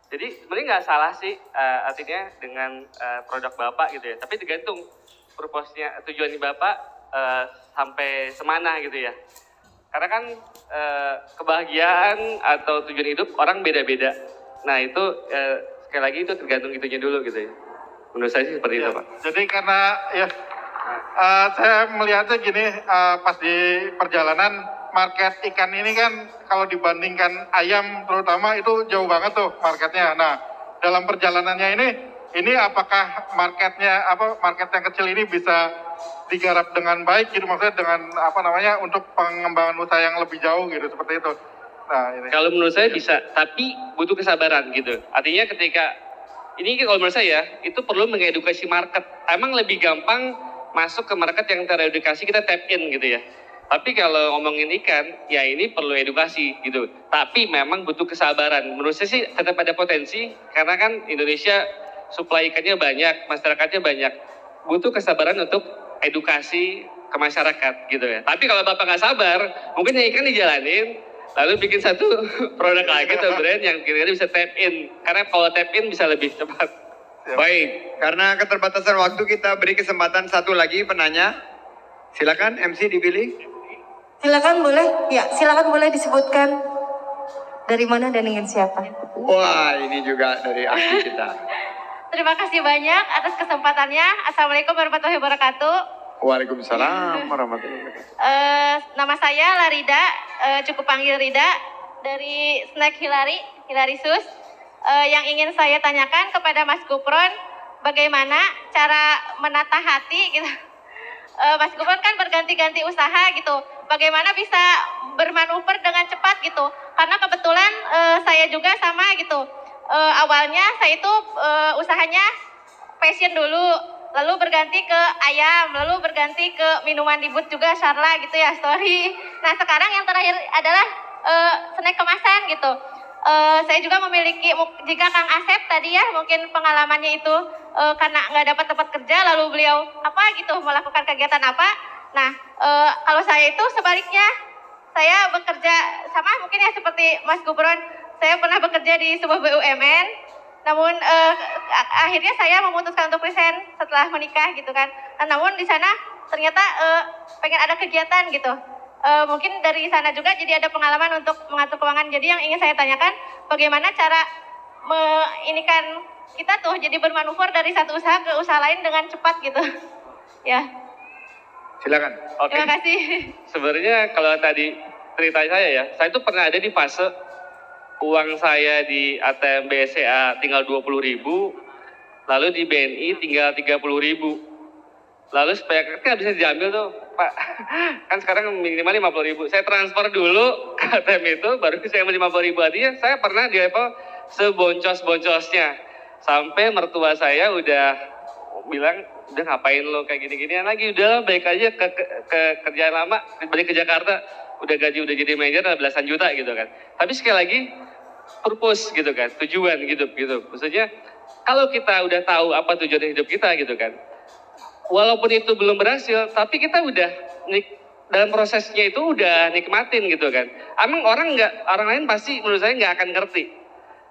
Jadi sebenarnya nggak salah sih, artinya dengan produk Bapak gitu ya. Tapi tergantung purpose-nya, tujuan Bapak sampai semana gitu ya. Karena kan kebahagiaan atau tujuan hidup orang beda-beda. Nah itu sekali lagi itu tergantung itunya dulu gitu ya. Menurut saya sih seperti itu Pak. Jadi karena ya saya melihatnya gini, pas di perjalanan market ikan ini kan kalau dibandingkan ayam terutama itu jauh banget tuh marketnya. Nah dalam perjalanannya ini apakah market yang kecil ini bisa digarap dengan baik gitu, maksudnya dengan untuk pengembangan usaha yang lebih jauh gitu seperti itu. Nah, ini. Kalau menurut saya bisa, tapi butuh kesabaran gitu. Artinya ketika ini kalau menurut saya itu perlu mengedukasi market. Emang lebih gampang masuk ke market yang teredukasi, kita tap in gitu ya. Tapi kalau ngomongin ikan, ya ini perlu edukasi gitu. Tapi memang butuh kesabaran. Menurut saya sih tetap ada potensi, karena kan Indonesia suplai ikannya banyak, masyarakatnya banyak. Butuh kesabaran untuk edukasi ke masyarakat gitu ya. Tapi kalau Bapak nggak sabar, mungkin ikan dijalanin, lalu bikin satu produk lagi atau brand yang kira-kira bisa tap in. Karena kalau tap in bisa lebih cepat. Baik, karena keterbatasan waktu kita beri kesempatan satu lagi penanya. Silakan MC dipilih. Silakan boleh, ya silakan boleh disebutkan dari mana dan dengan siapa. Wah, ini juga dari ahli kita. Terima kasih banyak atas kesempatannya. Assalamualaikum warahmatullahi wabarakatuh. Waalaikumsalam warahmatullahi wabarakatuh. Nama saya Larida, cukup panggil Rida, dari Snack Hilary Sus. Yang ingin saya tanyakan kepada Mas Gufron, bagaimana cara menata hati gitu. Mas Gufron kan berganti-ganti usaha gitu. Bagaimana bisa bermanuver dengan cepat gitu. Karena kebetulan saya juga sama gitu. Awalnya saya itu usahanya fashion dulu, lalu berganti ke ayam, lalu berganti ke minuman di booth juga, Sharla gitu ya, Story. Nah sekarang yang terakhir adalah snack kemasan gitu. Saya juga memiliki, jika Kang Asep tadi ya mungkin pengalamannya itu karena nggak dapat tempat kerja, lalu beliau melakukan kegiatan apa. Nah kalau saya itu sebaliknya, saya bekerja sama mungkin ya seperti Mas Gufron. Saya pernah bekerja di sebuah BUMN, namun akhirnya saya memutuskan untuk resign setelah menikah gitu kan. Nah, namun di sana ternyata pengen ada kegiatan gitu. Mungkin dari sana juga jadi ada pengalaman untuk mengatur keuangan. Jadi yang ingin saya tanyakan, bagaimana cara inikan kita tuh jadi bermanuver dari satu usaha ke usaha lain dengan cepat gitu. Ya. Silakan. Oke. Terima kasih. Sebenarnya kalau tadi cerita saya itu pernah ada di fase uang saya di ATM BCA tinggal 20.000, lalu di BNI tinggal 30.000. Lalu supaya kan bisa diambil tuh, Pak. Kan sekarang minimal 50.000. Saya transfer dulu ke ATM itu, baru saya ambil 50.000. Artinya saya pernah di level seboncos-boncosnya. Sampai mertua saya udah bilang, udah ngapain lo kayak gini-ginian lagi, udah balik aja ke kerjaan lama, balik ke Jakarta, udah gaji udah jadi manajer belasan juta gitu kan. Tapi sekali lagi purpose gitu kan, tujuan hidup gitu. Maksudnya kalau kita udah tahu apa tujuan hidup kita gitu kan, walaupun itu belum berhasil, tapi kita udah dalam prosesnya itu udah nikmatin gitu kan. Emang orang lain pasti menurut saya nggak akan ngerti.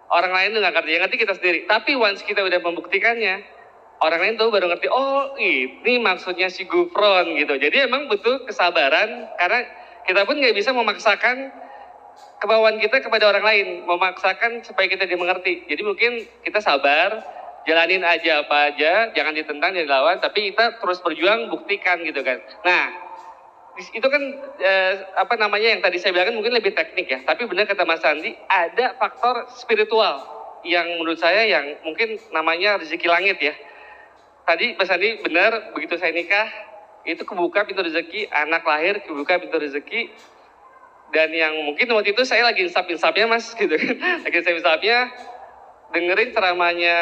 Orang lain tuh nggak ngerti, yang ngerti kita sendiri. Tapi once kita udah membuktikannya, orang lain tuh baru ngerti, oh ini maksudnya si Gufron gitu. Jadi emang butuh kesabaran, karena kita pun nggak bisa memaksakan kemauan kita kepada orang lain, memaksakan supaya kita dimengerti. Jadi mungkin kita sabar, jalanin aja apa aja, jangan ditentang, jangan dilawan, tapi kita terus berjuang, buktikan gitu kan. Nah, itu kan yang tadi saya bilang kan mungkin lebih teknik ya, tapi benar kata Mas Sandi, ada faktor spiritual yang menurut saya yang mungkin namanya rezeki langit ya. Tadi Mas Sandi benar, begitu saya nikah, itu kebuka pintu rezeki, anak lahir, kebuka pintu rezeki. Dan yang mungkin waktu itu saya lagi insap-insapnya Mas gitu kan, lagi insap-insapnya dengerin ceramahnya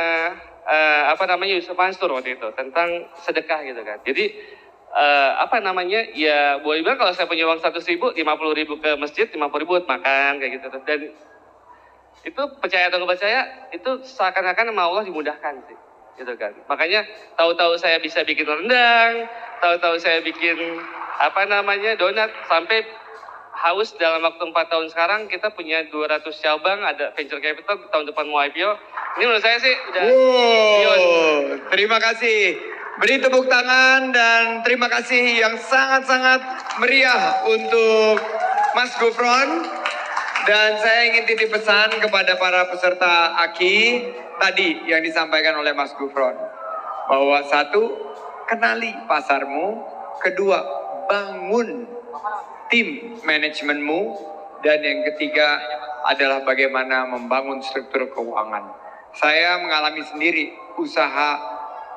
Yusuf Mansur waktu itu tentang sedekah gitu kan. Jadi ya boleh bilang kalau saya punya uang 100.000, 50.000 ke masjid, 50.000 buat makan kayak gitu. Dan itu percaya atau nggak percaya, itu seakan-akan sama Allah dimudahkan sih gitu kan. Makanya tahu-tahu saya bisa bikin rendang, tahu-tahu saya bikin donat, sampai haus dalam waktu 4 tahun sekarang kita punya 200 cabang, ada venture capital, tahun depan mau IPO. Ini menurut saya sih udah beyond. Terima kasih. Beri tepuk tangan dan terima kasih yang sangat-sangat meriah untuk Mas Gufron. Dan saya ingin titip pesan kepada para peserta AKI tadi yang disampaikan oleh Mas Gufron. Bahwa satu, kenali pasarmu. Kedua, bangun tim manajemenmu. Dan yang ketiga adalah bagaimana membangun struktur keuangan. Saya mengalami sendiri usaha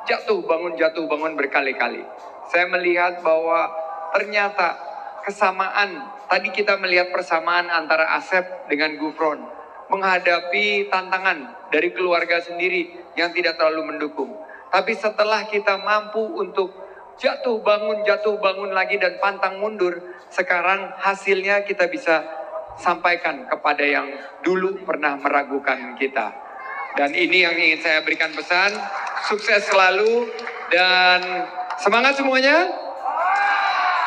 jatuh bangun berkali-kali. Saya melihat bahwa ternyata kesamaan, tadi kita melihat persamaan antara Asep dengan Gufron menghadapi tantangan dari keluarga sendiri yang tidak terlalu mendukung. Tapi setelah kita mampu untuk jatuh bangun lagi dan pantang mundur, sekarang hasilnya kita bisa sampaikan kepada yang dulu pernah meragukan kita. Dan ini yang ingin saya berikan pesan, sukses selalu dan semangat semuanya.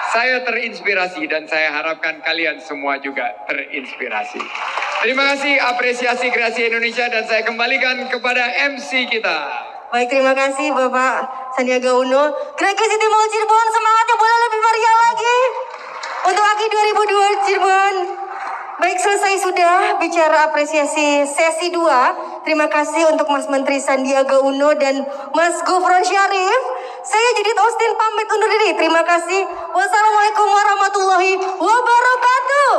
Saya terinspirasi dan saya harapkan kalian semua juga terinspirasi. Terima kasih, apresiasi Kreasi Indonesia dan saya kembalikan kepada MC kita. Baik, terima kasih Bapak Sandiaga Uno. Kreasi City Mall Cirebon, semangatnya boleh lebih meriah lagi untuk AKI 2002 Cirebon. Baik, selesai sudah bicara apresiasi sesi 2. Terima kasih untuk Mas Menteri Sandiaga Uno dan Mas Gufron Syarif. Saya Judith Austin pamit undur diri. Terima kasih. Wassalamualaikum warahmatullahi wabarakatuh.